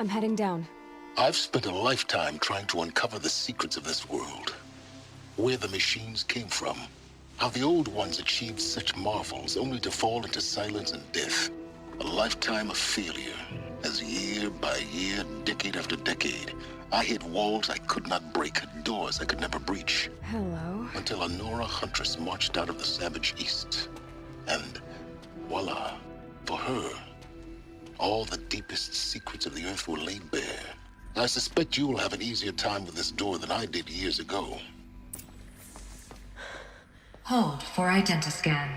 I'm heading down. I've spent a lifetime trying to uncover the secrets of this world. Where the machines came from. How the old ones achieved such marvels only to fall into silence and death. A lifetime of failure, as year by year, decade after decade, I hit walls I could not break, doors I could never breach. Hello. Until a Nora huntress marched out of the savage east. And voila, for her, all the deepest secrets of the Earth were laid bare. I suspect you will have an easier time with this door than I did years ago. Hold for identiscan.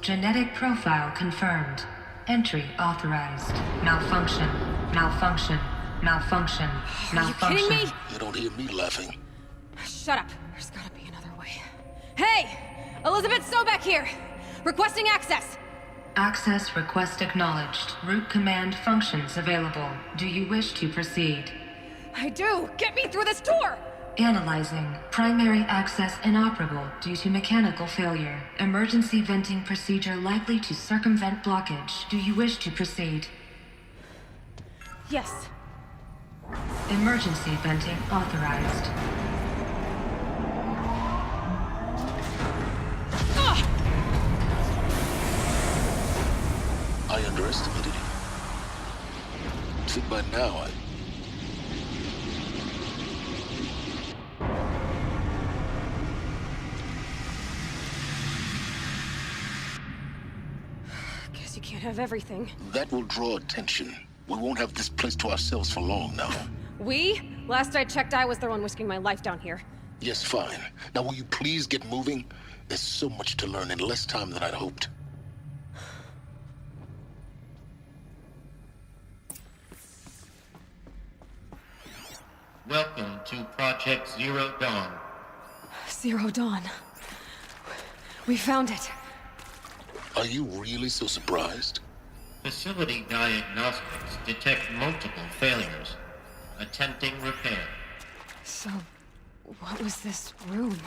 Genetic profile confirmed. Entry authorized. Malfunction. Malfunction. Malfunction. Malfunction. Are you kidding me? You don't hear me laughing. Shut up. There's gotta be another way. Hey! Elizabeth Sobek here! Requesting access! Access request acknowledged. Root command functions available. Do you wish to proceed? I do! Get me through this door! Analyzing. Primary access inoperable due to mechanical failure. Emergency venting procedure likely to circumvent blockage. Do you wish to proceed? Yes. Emergency venting authorized. I underestimated you. Think by now Guess you can't have everything. that will draw attention. We won't have this place to ourselves for long now. We? Last I checked, I was the one risking my life down here. Yes, fine. Now will you please get moving? There's so much to learn in less time than I'd hoped. Welcome to Project Zero Dawn. Zero Dawn. We found it. Are you really so surprised? Facility diagnostics detect multiple failures. Attempting repair. So, what was this room?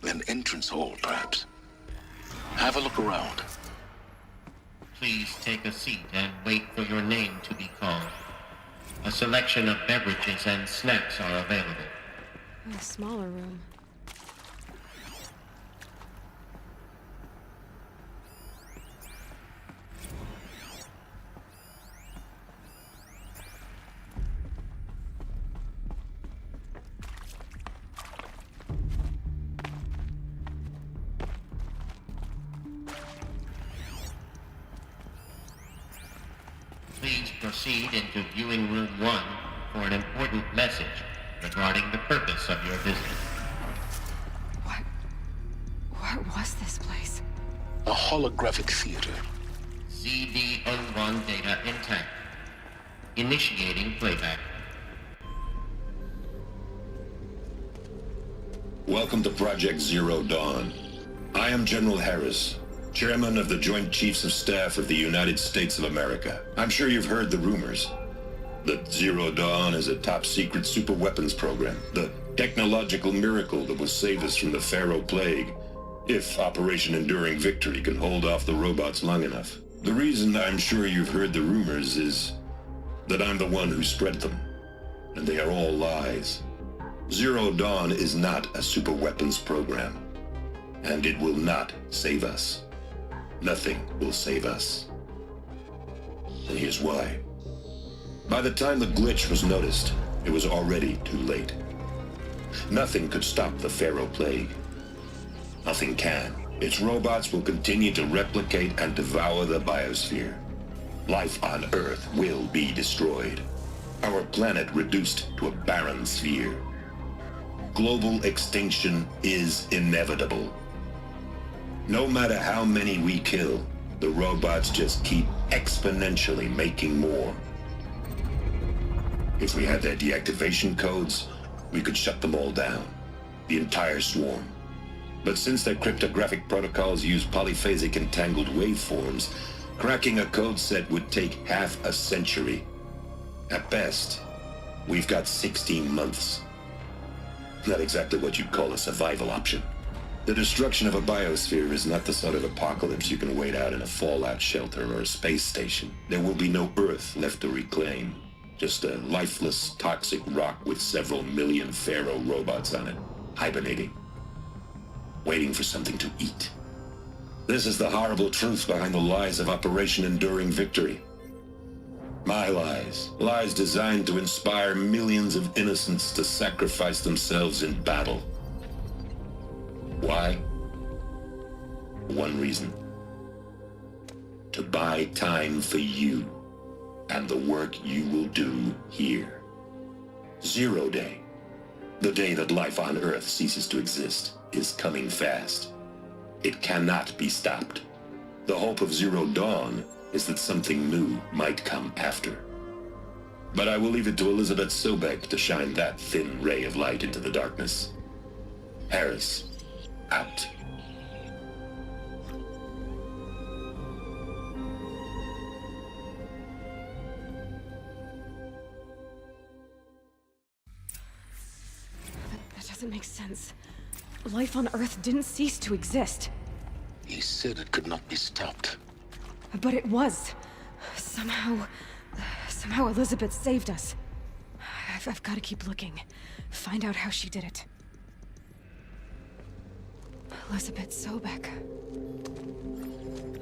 An entrance hall, perhaps. Have a look around. Please take a seat and wait for your name to be called. A selection of beverages and snacks are available. A smaller room. Please proceed into viewing room 1 for an important message regarding the purpose of your visit. What was this place? A holographic theater. CD01 data intact. Initiating playback. Welcome to Project Zero Dawn. I am General Harris, Chairman of the Joint Chiefs of Staff of the United States of America. I'm sure you've heard the rumors that Zero Dawn is a top-secret superweapons program, the technological miracle that will save us from the Pharaoh Plague, if Operation Enduring Victory can hold off the robots long enough. The reason I'm sure you've heard the rumors is that I'm the one who spread them, and they are all lies. Zero Dawn is not a superweapons program, and it will not save us. Nothing will save us. And here's why. By the time the glitch was noticed, it was already too late. Nothing could stop the Pharaoh Plague. Nothing can. Its robots will continue to replicate and devour the biosphere. Life on Earth will be destroyed. Our planet reduced to a barren sphere. Global extinction is inevitable. No matter how many we kill, the robots just keep exponentially making more. If we had their deactivation codes, we could shut them all down, the entire swarm. But since their cryptographic protocols use polyphasic entangled waveforms, cracking a code set would take half a century. At best, we've got 16 months. Not exactly what you'd call a survival option. The destruction of a biosphere is not the sort of apocalypse you can wait out in a fallout shelter or a space station. There will be no Earth left to reclaim. Just a lifeless, toxic rock with several million Pharaoh robots on it, hibernating, waiting for something to eat. This is the horrible truth behind the lies of Operation Enduring Victory. My lies. Lies designed to inspire millions of innocents to sacrifice themselves in battle. Why? One reason. To buy time for you and the work you will do here. Zero Day, the day that life on Earth ceases to exist, is coming fast. It cannot be stopped. The hope of Zero Dawn is that something new might come after. But I will leave it to Elizabeth Sobek to shine that thin ray of light into the darkness. Harris, out. That doesn't make sense. Life on Earth didn't cease to exist. He said it could not be stopped. But it was. Somehow Elizabeth saved us. I've got to keep looking. Find out how she did it. Elizabeth Sobek.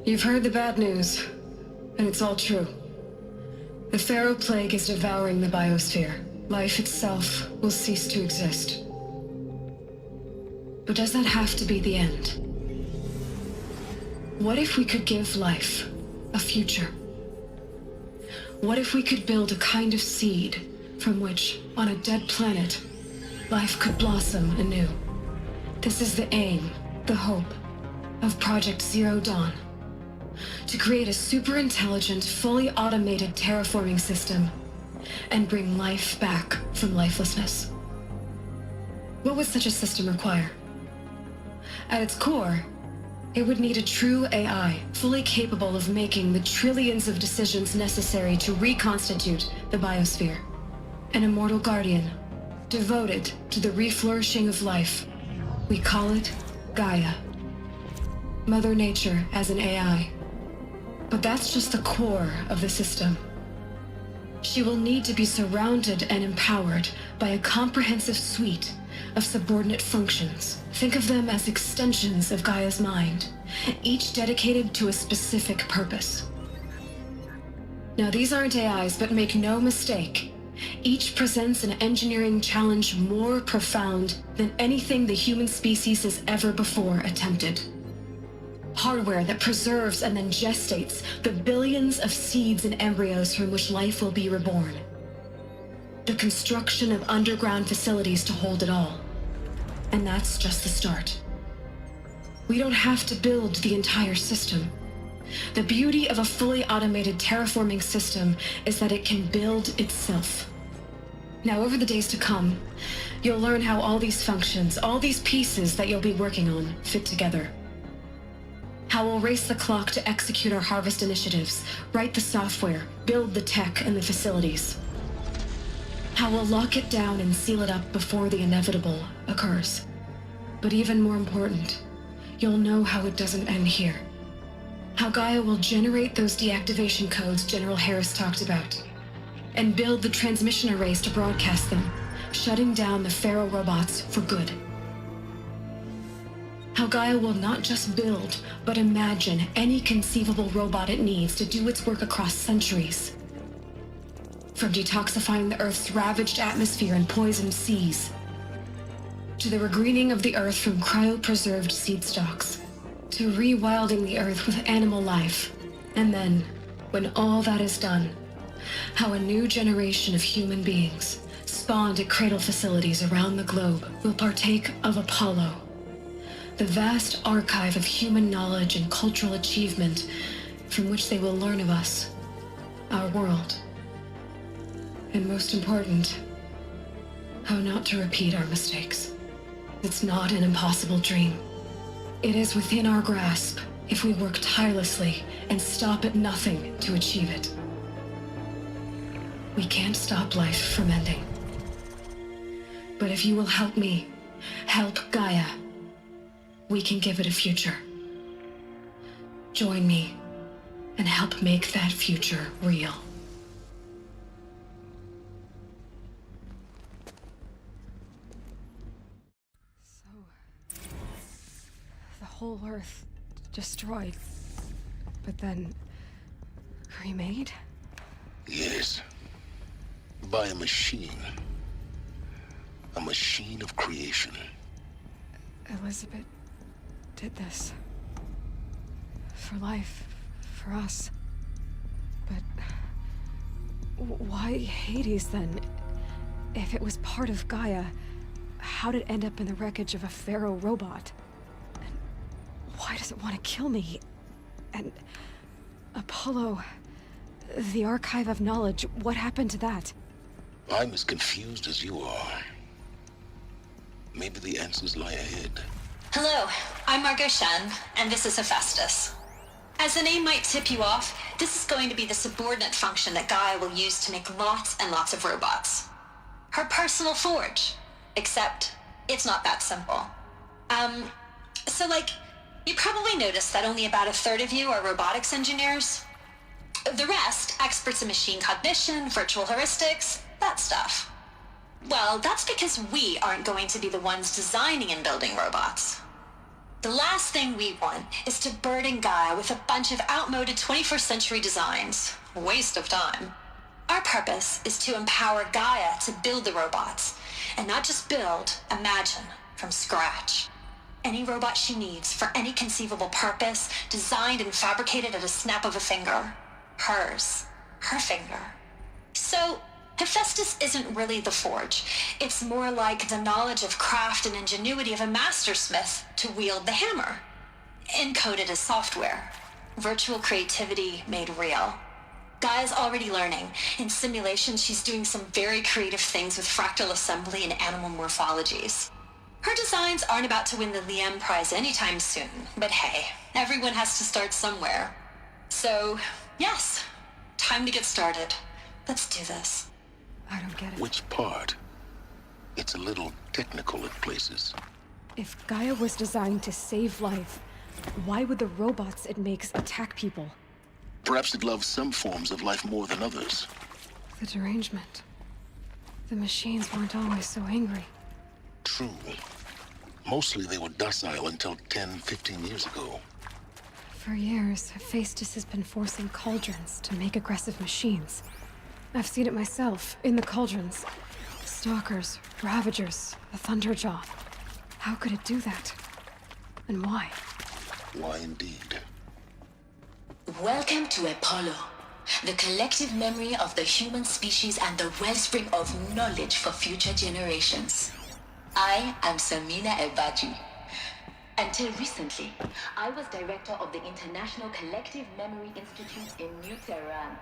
You've heard the bad news, and it's all true. The Pharaoh Plague is devouring the biosphere. Life itself will cease to exist. But does that have to be the end? What if we could give life a future? What if we could build a kind of seed from which, on a dead planet, life could blossom anew? This is the aim, the hope, of Project Zero Dawn. To create a super-intelligent, fully automated terraforming system and bring life back from lifelessness. What would such a system require? At its core, it would need a true AI, fully capable of making the trillions of decisions necessary to reconstitute the biosphere. An immortal guardian, devoted to the reflourishing of life. We call it Gaia. Mother Nature as an AI. But that's just the core of the system. She will need to be surrounded and empowered by a comprehensive suite of subordinate functions. Think of them as extensions of Gaia's mind, each dedicated to a specific purpose. Now, these aren't AIs, but make no mistake, each presents an engineering challenge more profound than anything the human species has ever before attempted. Hardware that preserves and then gestates the billions of seeds and embryos from which life will be reborn. The construction of underground facilities to hold it all. And that's just the start. We don't have to build the entire system. The beauty of a fully automated terraforming system is that it can build itself. Now, over the days to come, you'll learn how all these functions, all these pieces that you'll be working on, fit together. How we'll race the clock to execute our harvest initiatives, write the software, build the tech and the facilities. How we'll lock it down and seal it up before the inevitable occurs. But even more important, you'll know how it doesn't end here. How Gaia will generate those deactivation codes General Harris talked about, and build the transmission arrays to broadcast them, shutting down the Pharaoh robots for good. How Gaia will not just build, but imagine any conceivable robot it needs to do its work across centuries. From detoxifying the Earth's ravaged atmosphere and poisoned seas, to the regreening of the Earth from cryopreserved seed stalks, to rewilding the Earth with animal life. And then, when all that is done, how a new generation of human beings, spawned at cradle facilities around the globe, will partake of Apollo, the vast archive of human knowledge and cultural achievement from which they will learn of us, our world. And most important, how not to repeat our mistakes. It's not an impossible dream. It is within our grasp if we work tirelessly and stop at nothing to achieve it. We can't stop life from ending. But if you will help me, help Gaia, we can give it a future. Join me and help make that future real. So, the whole Earth destroyed, but then remade? Yes. By a machine. A machine of creation. Elizabeth did this. For life. For us. But why Hades then? If it was part of Gaia, how did it end up in the wreckage of a pharaoh robot? And why does it want to kill me? And Apollo, the Archive of Knowledge, what happened to that? I'm as confused as you are. Maybe the answers lie ahead. Hello, I'm Margot Shen, and this is Hephaestus. As the name might tip you off, this is going to be the subordinate function that Gaia will use to make lots and lots of robots. Her personal forge. Except, it's not that simple. You probably noticed that only about a third of you are robotics engineers. The rest, experts in machine cognition, virtual heuristics, that stuff. Well, that's because we aren't going to be the ones designing and building robots. The last thing we want is to burden Gaia with a bunch of outmoded 21st century designs. Waste of time. Our purpose is to empower Gaia to build the robots, and not just build, imagine, from scratch. Any robot she needs for any conceivable purpose, designed and fabricated at a snap of a finger. Hers. Her finger. So, Hephaestus isn't really the forge. It's more like the knowledge of craft and ingenuity of a mastersmith to wield the hammer. Encoded as software. Virtual creativity made real. Gaia's already learning. In simulations, she's doing some very creative things with fractal assembly and animal morphologies. Her designs aren't about to win the Liam Prize anytime soon, but hey, everyone has to start somewhere. So, yes, time to get started. Let's do this. I don't get it. Which part? It's a little technical at places. If Gaia was designed to save life, why would the robots it makes attack people? Perhaps it loves some forms of life more than others. The derangement. The machines weren't always so angry. True. Mostly they were docile until 10, 15 years ago. For years, Hephaestus has been forcing cauldrons to make aggressive machines. I've seen it myself, in the cauldrons. Stalkers, Ravagers, the Thunderjaw. How could it do that? And why? Why indeed? Welcome to Apollo, the collective memory of the human species and the wellspring of knowledge for future generations. I am Samina Ebaji. Until recently, I was director of the International Collective Memory Institute in New Tehran.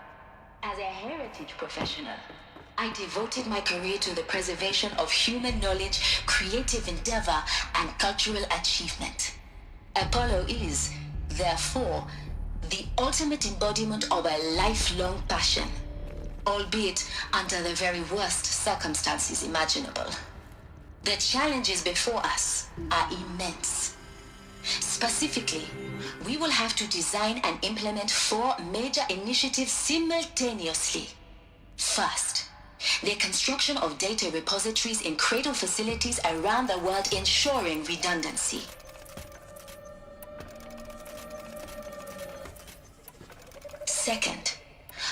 As a heritage professional, I devoted my career to the preservation of human knowledge, creative endeavor, and cultural achievement. Apollo is, therefore, the ultimate embodiment of a lifelong passion, albeit under the very worst circumstances imaginable. The challenges before us are immense. Specifically, we will have to design and implement 4 major initiatives simultaneously. First, the construction of data repositories in cradle facilities around the world, ensuring redundancy. Second,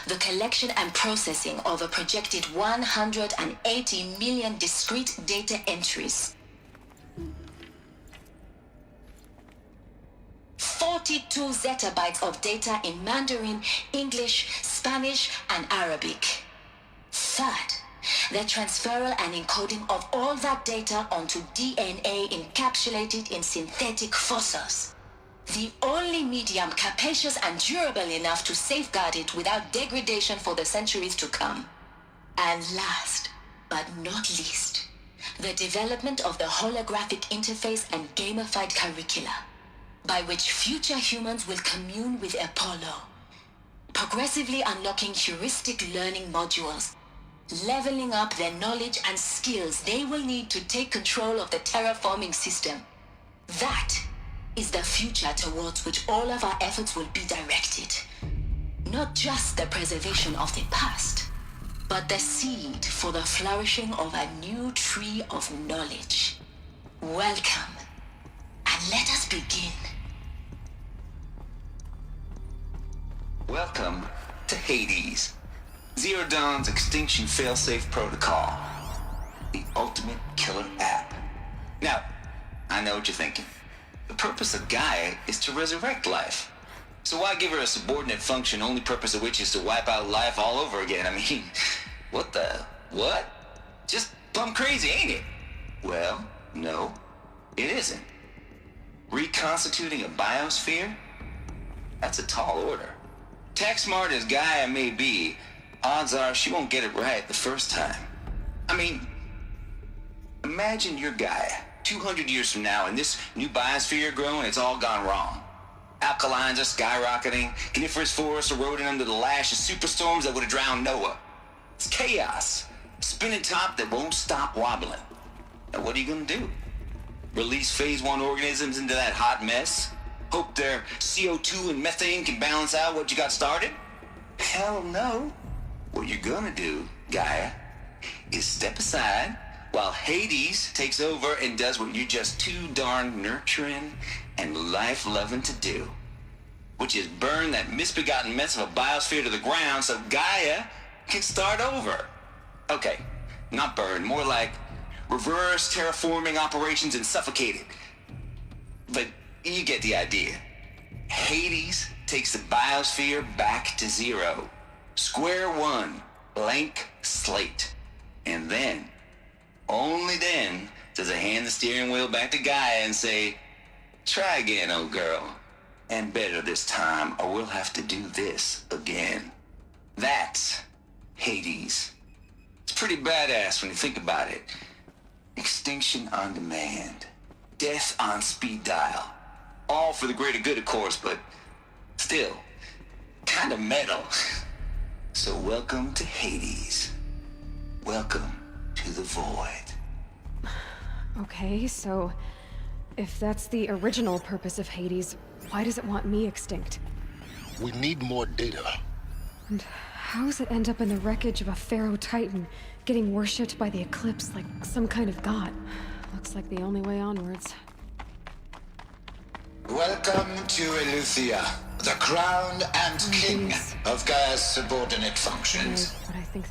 the collection and processing of a projected 180 million discrete data entries. 42 zettabytes of data in Mandarin, English, Spanish, and Arabic. Third, the transferal and encoding of all that data onto DNA encapsulated in synthetic fossils. The only medium capacious and durable enough to safeguard it without degradation for the centuries to come. And last, but not least, the development of the holographic interface and gamified curricula, by which future humans will commune with Apollo, progressively unlocking heuristic learning modules, leveling up their knowledge and skills they will need to take control of the terraforming system. That is the future towards which all of our efforts will be directed. Not just the preservation of the past, but the seed for the flourishing of a new tree of knowledge. Welcome, and let us begin. Welcome to Hades, Zero Dawn's extinction failsafe protocol, the ultimate killer app. Now, I know what you're thinking. The purpose of Gaia is to resurrect life. So why give her a subordinate function, only purpose of which is to wipe out life all over again? I mean, what? Just plumb crazy, ain't it? Well, no, it isn't. Reconstituting a biosphere? That's a tall order. Tax smart as Gaia may be, odds are she won't get it right the first time. I mean, imagine you're Gaia, 200 years from now, and this new biosphere you're growing, it's all gone wrong. Alkalines are skyrocketing, coniferous forests eroding under the lash of superstorms that would have drowned Noah. It's chaos, a spinning top that won't stop wobbling. Now what are you gonna do? Release phase 1 organisms into that hot mess? Hope their CO2 and methane can balance out what you got started? Hell no. What you're gonna do, Gaia, is step aside while Hades takes over and does what you're just too darn nurturing and life-loving to do, which is burn that misbegotten mess of a biosphere to the ground so Gaia can start over. Okay, not burn, more like reverse terraforming operations and suffocate it. But you get the idea. Hades takes the biosphere back to zero. Square one, blank slate. And then, only then, does it hand the steering wheel back to Gaia and say, try again, old girl. And better this time, or we'll have to do this again. That's Hades. It's pretty badass when you think about it. Extinction on demand. Death on speed dial. All for the greater good, of course, but still, kind of metal. So welcome to Hades. Welcome to the void. Okay, so if that's the original purpose of Hades, why does it want me extinct? We need more data. And how does it end up in the wreckage of a Pharaoh Titan, getting worshipped by the Eclipse like some kind of god? Looks like the only way onwards. Welcome to Eleuthia, the crown and king of Gaia's subordinate functions.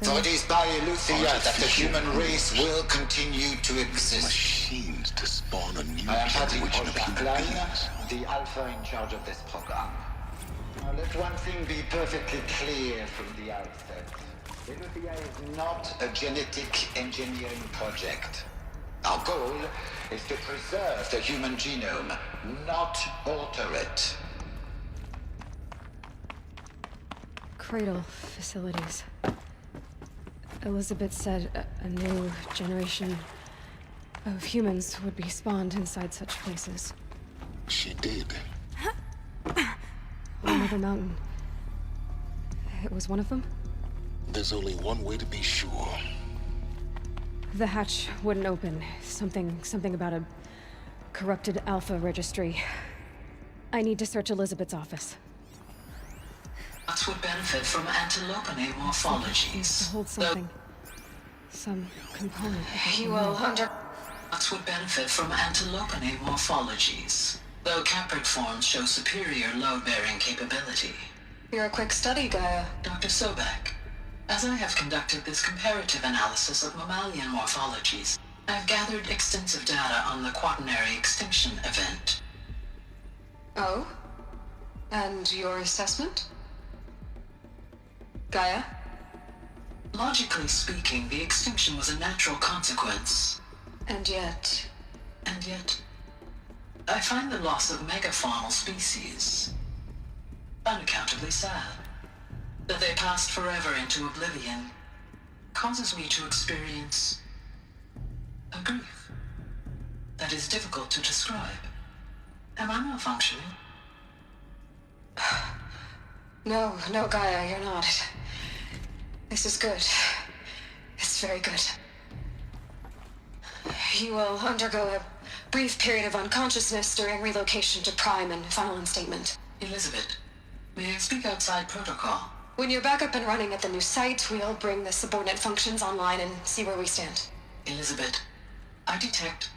For it is by Eleuthia that the human race will continue to exist. Machines to spawn a new I am Patty generation of human Klein, beings. the alpha in charge of this program. Now let one thing be perfectly clear from the outset. Eleuthia is not a genetic engineering project. Our goal is to preserve the human genome, not alter it. Cradle facilities. Elizabeth said a new generation of humans would be spawned inside such places. She did. Another mountain. It was one of them? There's only one way to be sure. The hatch wouldn't open. Something about a corrupted alpha registry. I need to search Elizabeth's office. That would benefit from antilopine morphologies. To hold something. Some component. You will That would benefit from antilopine morphologies, though caprid forms show superior load-bearing capability. You're a quick study, Gaia. Dr. Sobek, as I have conducted this comparative analysis of mammalian morphologies, I've gathered extensive data on the quaternary extinction event. Oh? And your assessment? Gaia? Logically speaking, the extinction was a natural consequence. And yet, I find the loss of megafaunal species unaccountably sad. That they passed forever into oblivion causes me to experience a grief that is difficult to describe. Am I malfunctioning? No, Gaia, you're not. This is good. It's very good. You will undergo a brief period of unconsciousness during relocation to Prime and final instatement. Elizabeth, may I speak outside protocol? When you're back up and running at the new site, we'll bring the subordinate functions online and see where we stand. Elizabeth, I detect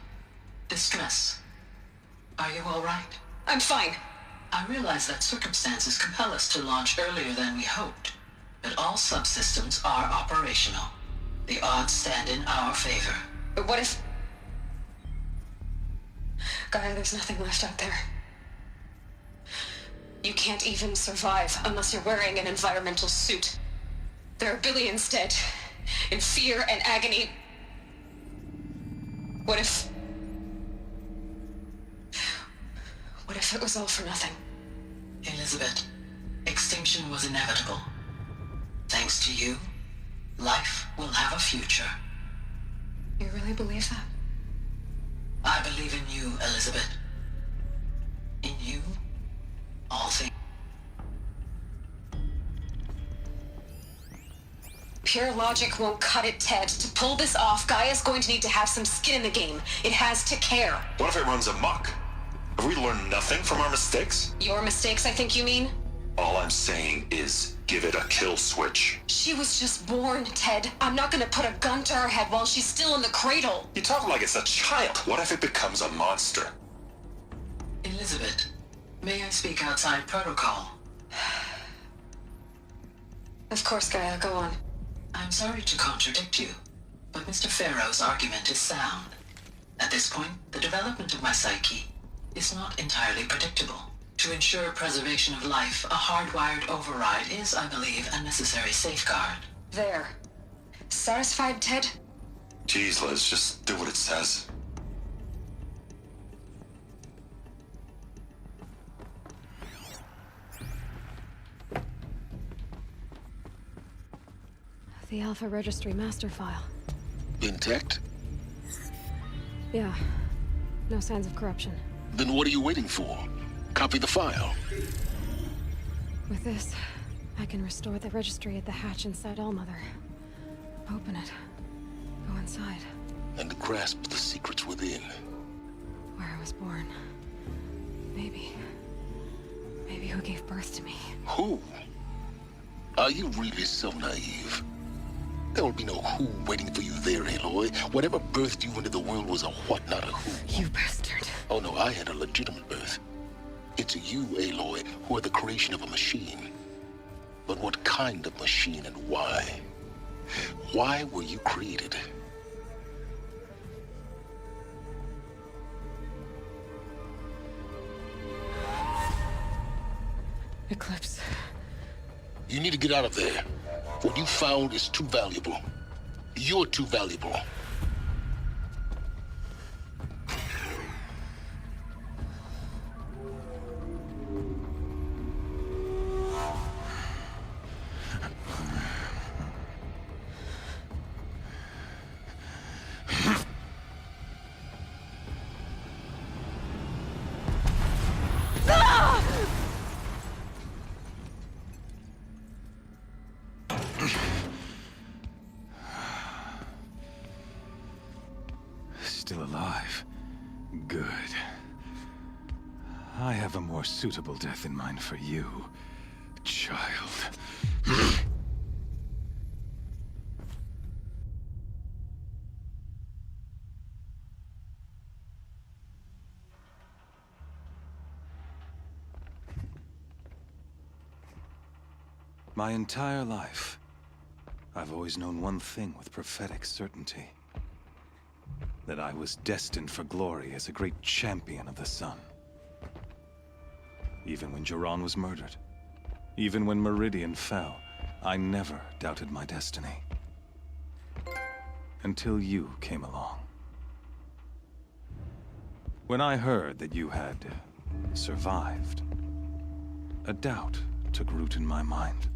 distress. Are you all right? I'm fine. I realize that circumstances compel us to launch earlier than we hoped, but all subsystems are operational. The odds stand in our favor. But what if... Gaia, there's nothing left out there. You can't even survive unless you're wearing an environmental suit. There are billions dead, in fear and agony. What if it was all for nothing? Elizabeth, extinction was inevitable. Thanks to you, life will have a future. You really believe that? I believe in you, Elizabeth. In you, all things. Pure logic won't cut it, Ted. To pull this off, Gaia's going to need to have some skin in the game. It has to care. What if it runs amok? Have we learned nothing from our mistakes? Your mistakes, I think you mean? All I'm saying is, give it a kill switch. She was just born, Ted. I'm not gonna put a gun to her head while she's still in the cradle. You talk like it's a child. What if it becomes a monster? Elizabeth, may I speak outside protocol? Of course, Gaia, go on. I'm sorry to contradict you, but Mr. Farrow's argument is sound. At this point, the development of my psyche is not entirely predictable. To ensure preservation of life, a hardwired override is, I believe, a necessary safeguard. There. Satisfied, Ted? Jeez, Liz, just do what it says. The Alpha Registry master file. Intact? Yeah. No signs of corruption. Then what are you waiting for? Copy the file. With this, I can restore the registry at the hatch inside Allmother. Open it. Go inside. And grasp the secrets within. Where I was born. Maybe who gave birth to me. Who? Are you really so naive? There will be no who waiting for you there, Aloy. Whatever birthed you into the world was a what, not a who. You bastard. Oh no, I had a legitimate birth. It's you, Aloy, who are the creation of a machine. But what kind of machine and why? Why were you created? Eclipse. You need to get out of there. What you found is too valuable. You're too valuable. Still alive. Good. I have a more suitable death in mind for you, child. My entire life, I've always known one thing with prophetic certainty. That I was destined for glory as a great champion of the sun. Even when Jiran was murdered, even when Meridian fell, I never doubted my destiny. Until you came along. When I heard that you had survived, a doubt took root in my mind.